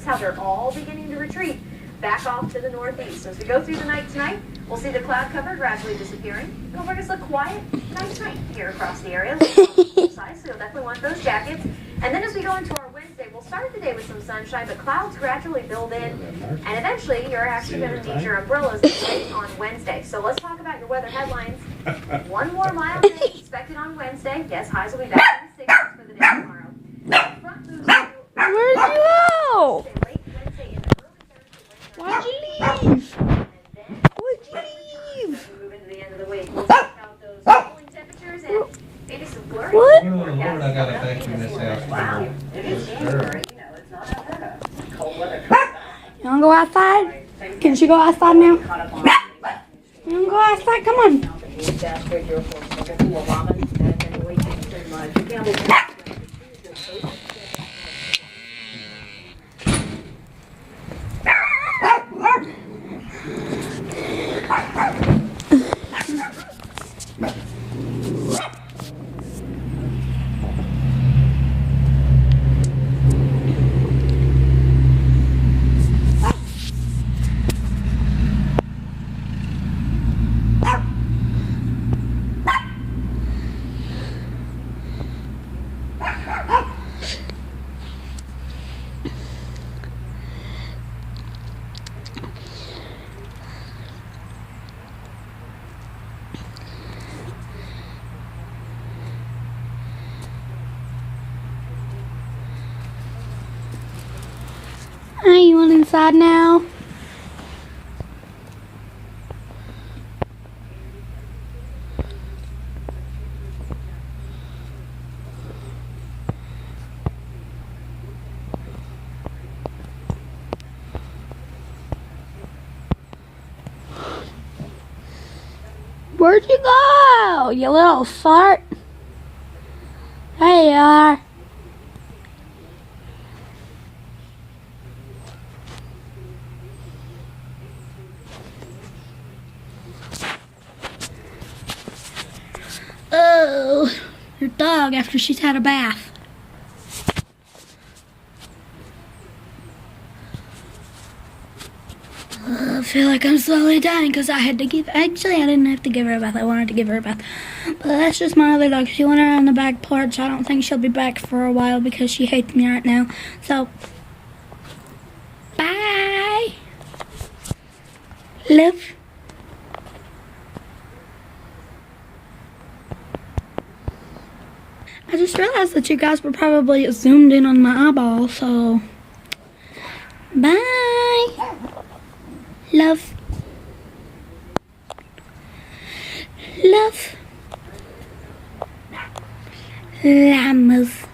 notice how they're all beginning to retreat back off to the northeast. So as we go through the night tonight, we'll see the cloud cover gradually disappearing. It'll bring us a quiet, nice night here across the area. So you'll definitely want those jackets. And then as we go into our Wednesday, we'll start the day with some sunshine, but clouds gradually build in. And eventually, you're actually going to need your umbrellas late on Wednesday. So let's talk about your weather headlines. One more mild day expected on Wednesday. Yes, highs will be back in the 60s for the day tomorrow. Front moves through. Where'd you go? Late Wednesday and early Thursday. Why'd you leave? Why'd you leave? Move into the end of the week. We'll check out those cooling temperatures and maybe some blurry. What? Oh, Lord, I gotta vacuum this house. Wow, it is January. You know, it's not unheard of. Cold weather. You wanna go outside? Can she go outside now? You wanna go outside? Come on. Hey, you want inside now? Where'd you go, you little fart? There you are. Oh, your dog after she's had a bath. I feel like I'm slowly dying because I had to give. Actually, I didn't have to give her a bath. I wanted to give her a bath. But that's just my other dog. She went around the back porch. I don't think she'll be back for a while because she hates me right now. So, bye. Love. I just realized that you guys were probably zoomed in on my eyeball, so bye. Love. Love. Llamas.